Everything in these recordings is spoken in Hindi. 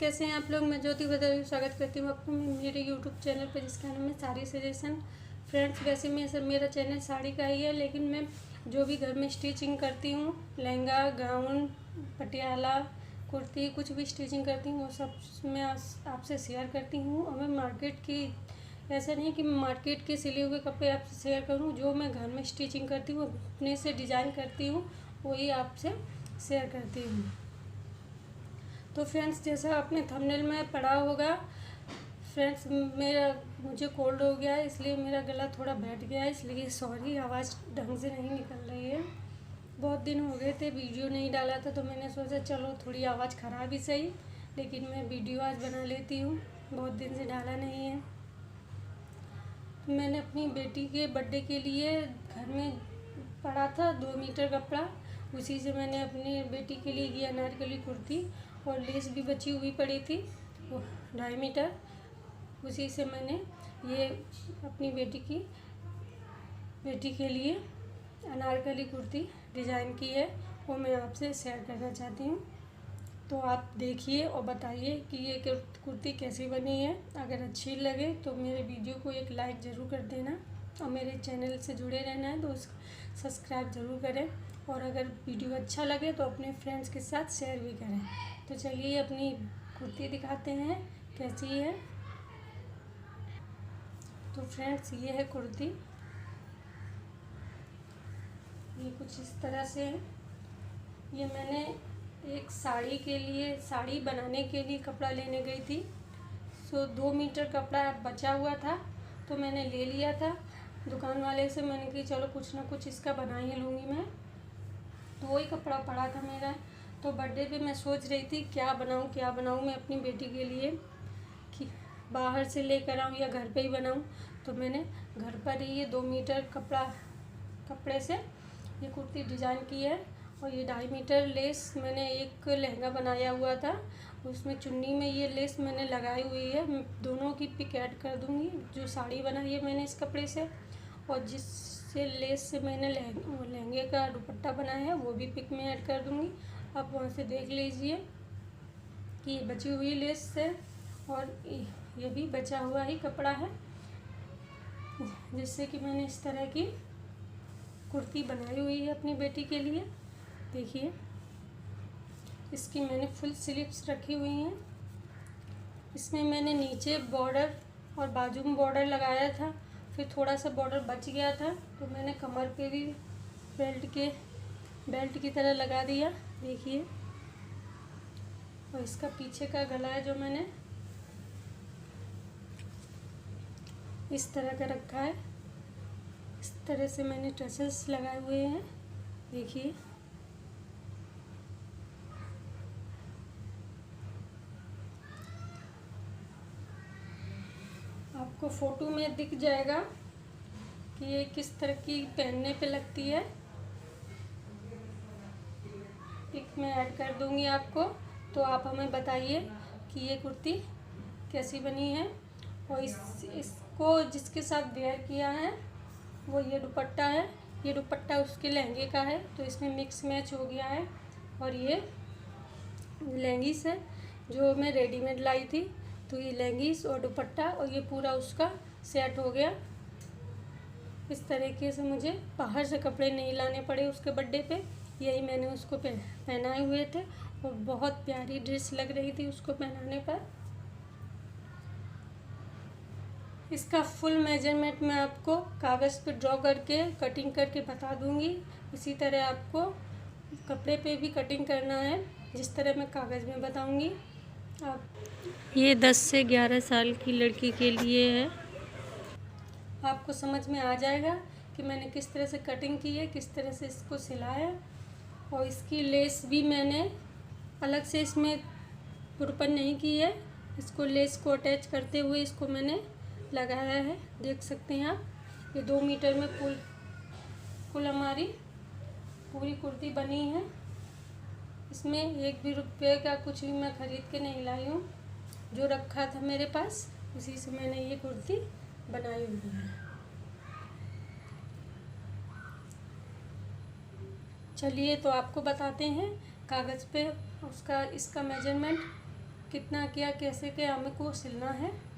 कैसे हैं आप लोग। मैं ज्योति बदल स्वागत करती हूँ आपको मेरे यूट्यूब चैनल पर, जिसका नाम है साड़ी सजेशन। फ्रेंड्स, वैसे मेरा चैनल साड़ी का ही है, लेकिन मैं जो भी घर में स्टिचिंग करती हूँ, लहंगा, गाउन, पटियाला, कुर्ती, कुछ भी स्टिचिंग करती हूँ वो सब मैं आपसे शेयर करती हूँ। और मैं मार्केट की, ऐसा नहीं कि मैं मार्केट के सिले हुए कपड़े आपसे शेयर करूँ, जो मैं घर में स्टिचिंग करती हूँ, अपने से डिज़ाइन करती हूँ, वही आपसे शेयर करती हूँ। तो फ्रेंड्स, जैसा आपने थंबनेल में पढ़ा होगा, फ्रेंड्स मुझे कोल्ड हो गया है, इसलिए मेरा गला थोड़ा बैठ गया है, इसलिए सॉरी, आवाज़ ढंग से नहीं निकल रही है। बहुत दिन हो गए थे वीडियो नहीं डाला था, तो मैंने सोचा चलो थोड़ी आवाज़ ख़राब ही सही, लेकिन मैं वीडियो आज बना लेती हूँ। बहुत दिन से डाला नहीं है। मैंने अपनी बेटी के बर्थडे के लिए घर में पड़ा था 2 मीटर कपड़ा, उसी से मैंने अपनी बेटी के लिए ये अनारकली कुर्ती, और लेस भी बची हुई पड़ी थी वो 2.5 मीटर, उसी से मैंने ये अपनी बेटी के लिए अनारकली कुर्ती डिज़ाइन की है, वो मैं आपसे शेयर करना चाहती हूँ। तो आप देखिए और बताइए कि ये कुर्ती कैसी बनी है। अगर अच्छी लगे तो मेरे वीडियो को एक लाइक ज़रूर कर देना, और मेरे चैनल से जुड़े रहना है तो सब्सक्राइब ज़रूर करें, और अगर वीडियो अच्छा लगे तो अपने फ्रेंड्स के साथ शेयर भी करें। तो चलिए अपनी कुर्ती दिखाते हैं कैसी है। तो फ्रेंड्स, ये है कुर्ती, ये कुछ इस तरह से है। ये मैंने एक साड़ी बनाने के लिए कपड़ा लेने गई थी, 2 मीटर कपड़ा बचा हुआ था, तो मैंने ले लिया था दुकान वाले से। मैंने कि चलो कुछ ना कुछ इसका बना ही लूँगी मैं, तो वही कपड़ा पड़ा था मेरा। तो बर्थडे पे मैं सोच रही थी क्या बनाऊँ मैं अपनी बेटी के लिए, कि बाहर से लेकर आऊँ या घर पे ही बनाऊँ। तो मैंने घर पर ही ये 2 मीटर कपड़े से ये कुर्ती डिज़ाइन की है। और ये 2.5 मीटर लेस मैंने एक लहंगा बनाया हुआ था, उसमें चुन्नी में ये लेस मैंने लगाई हुई है। मैं दोनों की पिक ऐड कर दूँगी, जो साड़ी बनाई है मैंने इस कपड़े से, और जिससे लेस से मैंने लहंगे का दुपट्टा बनाया है वो भी पिक में ऐड कर दूँगी। आप वहाँ से देख लीजिए कि ये बची हुई लेस है, और ये भी बचा हुआ ही कपड़ा है, जिससे कि मैंने इस तरह की कुर्ती बनाई हुई है अपनी बेटी के लिए। देखिए, इसकी मैंने फुल स्लीव्स रखी हुई हैं। इसमें मैंने नीचे बॉर्डर और बाजू में बॉर्डर लगाया था, फिर थोड़ा सा बॉर्डर बच गया था, तो मैंने कमर पे भी बेल्ट की तरह लगा दिया। देखिए, और इसका पीछे का गला है जो मैंने इस तरह का रखा है, इस तरह से मैंने टसेल्स लगाए हुए हैं। देखिए, आपको फ़ोटो में दिख जाएगा कि ये किस तरह की पहनने पे लगती है। पिक में ऐड कर दूंगी आपको, तो आप हमें बताइए कि ये कुर्ती कैसी बनी है। और इसको जिसके साथ वेयर किया है वो ये दुपट्टा है, ये दुपट्टा उसके लहंगे का है, तो इसमें मिक्स मैच हो गया है। और ये लेंगिस है जो मैं रेडीमेड लाई थी, तो ये लेंगिस और दुपट्टा और ये पूरा उसका सेट हो गया। इस तरीके से मुझे बाहर से कपड़े नहीं लाने पड़े उसके बर्थडे पे, यही मैंने उसको पहनाए हुए थे, और बहुत प्यारी ड्रेस लग रही थी उसको पहनाने पर। इसका फुल मेजरमेंट मैं आपको कागज़ पे ड्रॉ करके कटिंग करके बता दूंगी। इसी तरह आपको कपड़े पे भी कटिंग करना है, जिस तरह मैं कागज़ में बताऊंगी। आप ये 10 से 11 साल की लड़की के लिए है। आपको समझ में आ जाएगा कि मैंने किस तरह से कटिंग की है, किस तरह से इसको सिलाया। और इसकी लेस भी मैंने अलग से इसमें तुरपन नहीं की है, इसको लेस को अटैच करते हुए इसको मैंने लगाया है। देख सकते हैं आप, ये 2 मीटर में कुल हमारी पूरी कुर्ती बनी है। इसमें 1 भी रुपये का कुछ भी मैं ख़रीद के नहीं लाई हूँ, जो रखा था मेरे पास उसी से मैंने ये कुर्ती बनाई हुई है। चलिए, तो आपको बताते हैं कागज़ पे इसका मेजरमेंट कितना क्या कैसे क्या हमें को सिलना है।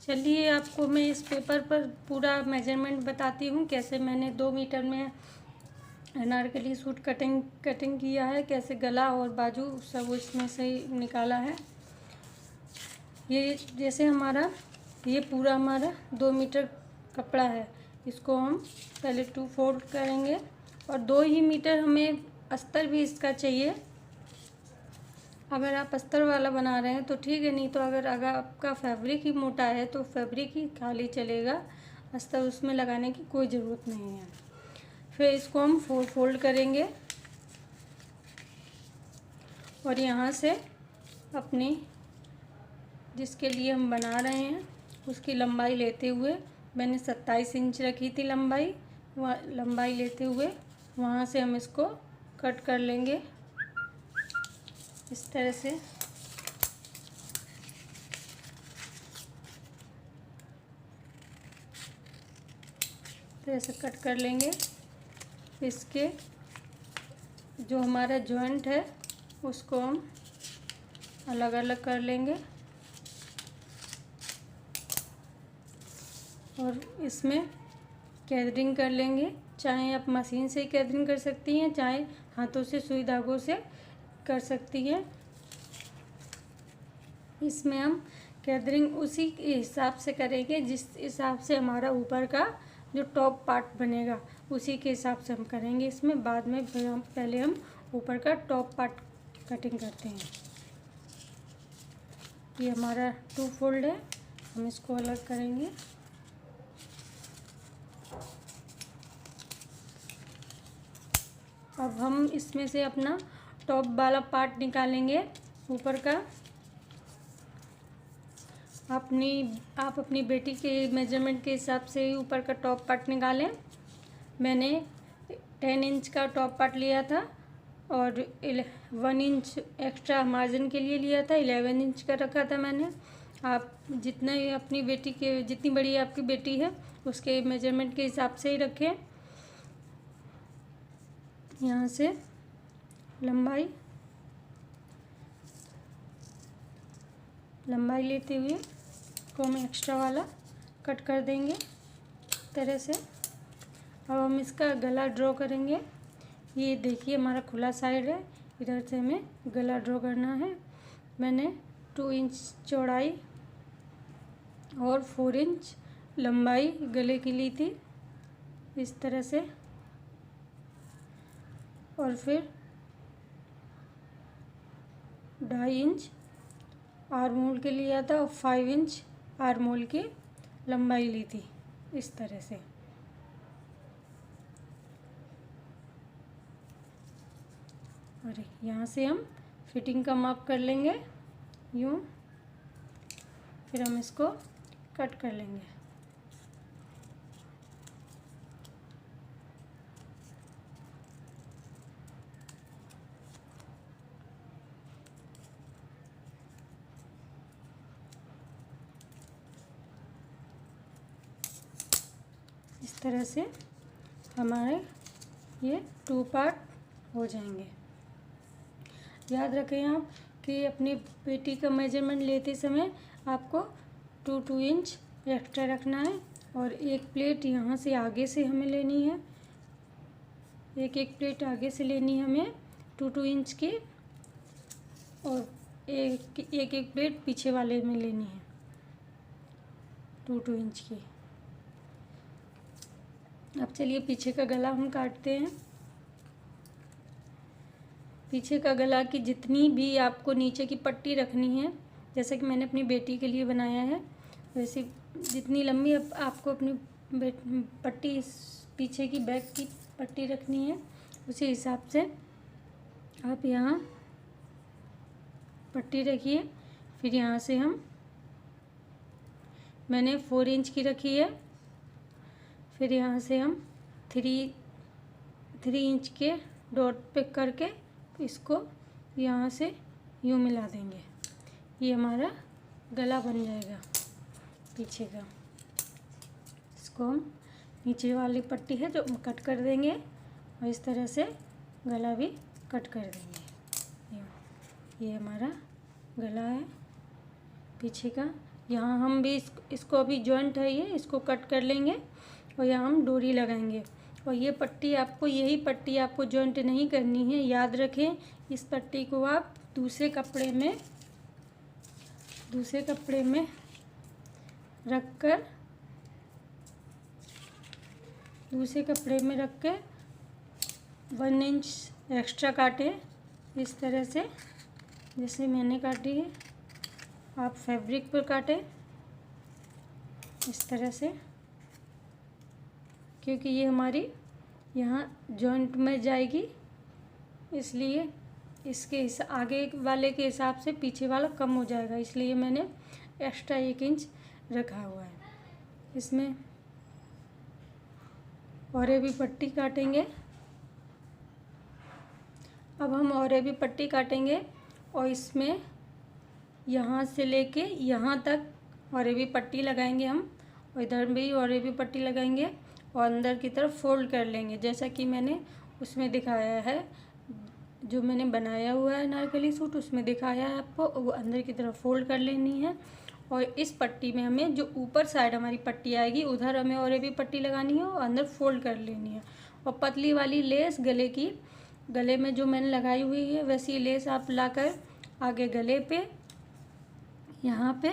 चलिए आपको मैं इस पेपर पर पूरा मेजरमेंट बताती हूँ, कैसे मैंने 2 मीटर में अनारकली सूट कटिंग किया है, कैसे गला और बाजू सब इसमें से निकाला है। ये जैसे ये पूरा हमारा 2 मीटर कपड़ा है, इसको हम पहले 2 फोल्ड करेंगे और 2 ही मीटर हमें अस्तर भी इसका चाहिए। अगर आप अस्तर वाला बना रहे हैं तो ठीक है, नहीं तो अगर आपका फैब्रिक ही मोटा है तो फैब्रिक ही खाली चलेगा, अस्तर उसमें लगाने की कोई ज़रूरत नहीं है। फिर इसको हम 4 फोल्ड करेंगे और यहाँ से अपनी जिसके लिए हम बना रहे हैं उसकी लंबाई लेते हुए, मैंने 27 इंच रखी थी लंबाई, वह लंबाई लेते हुए वहाँ से हम इसको कट कर लेंगे इस तरह से। कट कर लेंगे। इसके जो हमारा जॉइंट है उसको हम अलग अलग कर लेंगे और इसमें कैदरिंग कर लेंगे। चाहे आप मशीन से कैदरिंग कर सकती हैं, चाहे हाथों से सुई धागों से कर सकती हैं। इसमें हम कैदरिंग उसी हिसाब से करेंगे जिस हिसाब से हमारा ऊपर का जो टॉप पार्ट बनेगा उसी के हिसाब से हम करेंगे। इसमें बाद में पहले हम ऊपर का टॉप पार्ट कटिंग करते हैं। ये हमारा 2 फोल्ड है, हम इसको अलग करेंगे। अब हम इसमें से अपना टॉप वाला पार्ट निकालेंगे ऊपर का। आप अपनी बेटी के मेजरमेंट के हिसाब से ही ऊपर का टॉप पार्ट निकालें। मैंने 10 इंच का टॉप पार्ट लिया था और 1 इंच एक्स्ट्रा मार्जिन के लिए लिया था, 11 इंच का रखा था मैंने। आप जितना अपनी बेटी के जितनी बड़ी आपकी बेटी है उसके मेजरमेंट के हिसाब से ही रखें। यहाँ से लंबाई लेते हुए को हम एक्स्ट्रा वाला कट कर देंगे इस तरह से। अब हम इसका गला ड्रॉ करेंगे। ये देखिए हमारा खुला साइड है, इधर से हमें गला ड्रॉ करना है। मैंने 2 इंच चौड़ाई और 4 इंच लंबाई गले की ली थी इस तरह से, और फिर 2.5 इंच आर्म होल के लिया था और 5 इंच आर्म होल की लंबाई ली थी इस तरह से। और यहाँ से हम फिटिंग का माप कर लेंगे यूँ, फिर हम इसको कट कर लेंगे। इस तरह से हमारे ये 2 पार्ट हो जाएंगे। याद रखें आप कि अपनी पेटी का मेजरमेंट लेते समय आपको 2 इंच एक्स्ट्रा रखना है और एक प्लेट यहाँ से आगे से हमें लेनी है, एक प्लेट आगे से लेनी है हमें 2 इंच की, और एक प्लेट पीछे वाले में लेनी है 2 इंच की। अब चलिए पीछे का गला हम काटते हैं। पीछे का गला की जितनी भी आपको नीचे की पट्टी रखनी है, जैसे कि मैंने अपनी बेटी के लिए बनाया है, वैसे जितनी लंबी आपको अपनी पट्टी पीछे की बैक की पट्टी रखनी है उसी हिसाब से आप यहाँ पट्टी रखिए। फिर यहाँ से मैंने 4 इंच की रखी है, फिर यहाँ से हम 3 इंच के डॉट पे करके इसको यहाँ से यूँ मिला देंगे। ये हमारा गला बन जाएगा पीछे का। इसको हम नीचे वाली पट्टी है जो कट कर देंगे और इस तरह से गला भी कट कर देंगे। ये हमारा गला है पीछे का। यहाँ हम भी इसको अभी जॉइंट है ये, इसको कट कर लेंगे और यहाँ हम डोरी लगाएंगे। और ये पट्टी आपको, यही पट्टी आपको जॉइंट नहीं करनी है, याद रखें। इस पट्टी को आप दूसरे कपड़े में रख कर, दूसरे कपड़े में रख के 1 इंच एक्स्ट्रा काटें इस तरह से, जैसे मैंने काटी है। आप फैब्रिक पर काटें इस तरह से, क्योंकि ये हमारी यहाँ जॉइंट में जाएगी, इसलिए इसके आगे वाले के हिसाब से पीछे वाला कम हो जाएगा, इसलिए मैंने एक्स्ट्रा 1 इंच रखा हुआ है। इसमें और भी पट्टी काटेंगे। अब हम और भी पट्टी काटेंगे और इसमें यहाँ से लेके यहाँ तक और भी पट्टी लगाएंगे हम, और इधर भी और भी पट्टी लगाएंगे और अंदर की तरफ फोल्ड कर लेंगे, जैसा कि मैंने उसमें दिखाया है, जो मैंने बनाया हुआ है अनारकली सूट, उसमें दिखाया है आपको। वो अंदर की तरफ फोल्ड कर लेनी है और इस पट्टी में हमें जो ऊपर साइड हमारी पट्टी आएगी उधर हमें और भी पट्टी लगानी है और अंदर फोल्ड कर लेनी है। और पतली वाली लेस गले में जो मैंने लगाई हुई है वैसी लेस आप लाकर आगे गले पे, यहाँ पे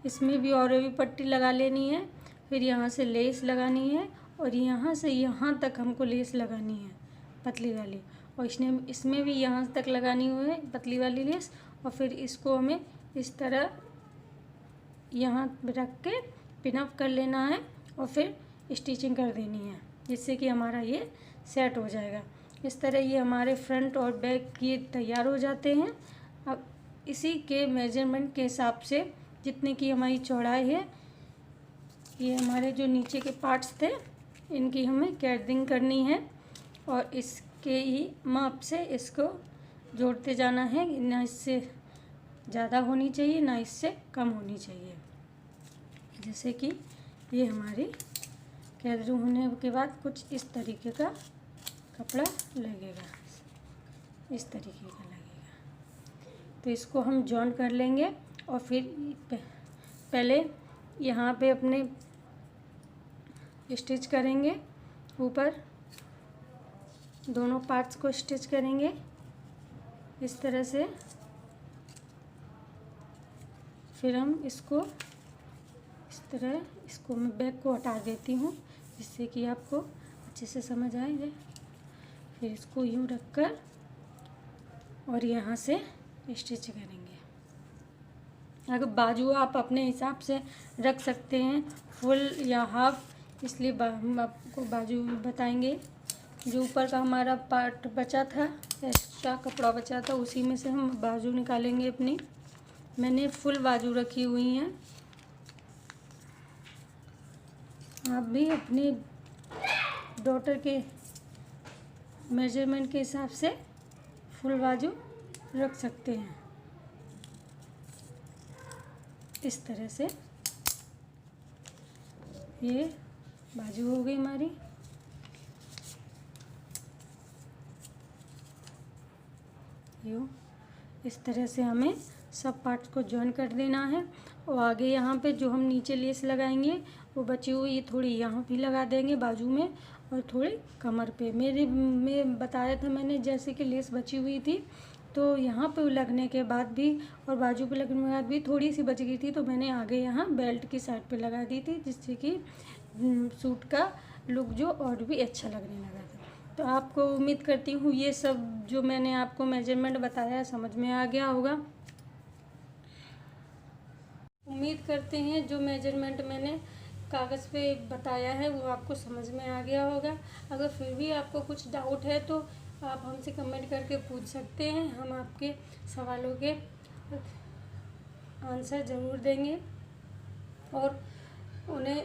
इसमें भी और भी पट्टी लगा लेनी है। फिर यहाँ से लेस लगानी है और यहाँ से यहाँ तक हमको लेस लगानी है पतली वाली, और इसमें भी यहाँ तक लगानी हुई है पतली वाली लेस। और फिर इसको हमें इस तरह यहाँ रख के पिनअप कर लेना है और फिर स्टिचिंग कर देनी है, जिससे कि हमारा ये सेट हो जाएगा। इस तरह ये हमारे फ्रंट और बैक ये तैयार हो जाते हैं। अब इसी के मेजरमेंट के हिसाब से जितने की हमारी चौड़ाई है, ये हमारे जो नीचे के पार्ट्स थे इनकी हमें कैटरिंग करनी है और इसके ही माप से इसको जोड़ते जाना है। ना इससे ज़्यादा होनी चाहिए ना इससे कम होनी चाहिए। जैसे कि ये हमारी कैटरिंग होने के बाद कुछ इस तरीके का कपड़ा लगेगा, इस तरीके का लगेगा। तो इसको हम जॉइन कर लेंगे और फिर पहले यहाँ पे अपने स्टिच करेंगे, ऊपर दोनों पार्ट्स को स्टिच करेंगे इस तरह से। फिर हम इसको इस तरह, इसको मैं बैक को हटा देती हूँ जिससे कि आपको अच्छे से समझ आए। फिर इसको यूँ रखकर और यहाँ से स्टिच करेंगे। अगर बाजू आप अपने हिसाब से रख सकते हैं, फुल या हाफ, इसलिए हम आपको बाजू बताएंगे। जो ऊपर का हमारा पार्ट बचा था, एक्स्ट्रा कपड़ा बचा था, उसी में से हम बाजू निकालेंगे अपनी। मैंने फुल बाजू रखी हुई हैं, आप भी अपनी डॉटर के मेजरमेंट के हिसाब से फुल बाजू रख सकते हैं। इस तरह से ये बाजू हो गई हमारी। यूँ इस तरह से हमें सब पार्ट्स को जॉइन कर देना है। और आगे यहाँ पे जो हम नीचे लेस लगाएंगे वो बची हुई थोड़ी यहाँ भी लगा देंगे बाजू में और थोड़ी कमर पे। में बताया था मैंने, जैसे कि लेस बची हुई थी तो यहाँ पे लगने के बाद भी और बाजू पे लगने के बाद भी थोड़ी सी बच गई थी, तो मैंने आगे यहाँ बेल्ट की साइड पे लगा दी थी, जिससे कि सूट का लुक जो और भी अच्छा लगने लगा था। तो आपको उम्मीद करती हूँ ये सब जो मैंने आपको मेजरमेंट बताया समझ में आ गया होगा। उम्मीद करते हैं जो मेजरमेंट मैंने कागज़ पे बताया है वो आपको समझ में आ गया होगा। अगर फिर भी आपको कुछ डाउट है तो आप हमसे कमेंट करके पूछ सकते हैं, हम आपके सवालों के आंसर ज़रूर देंगे और उन्हें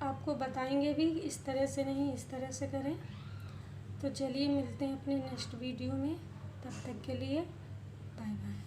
आपको बताएंगे भी, इस तरह से नहीं इस तरह से करें। तो चलिए मिलते हैं अपने नेक्स्ट वीडियो में, तब तक के लिए बाय बाय।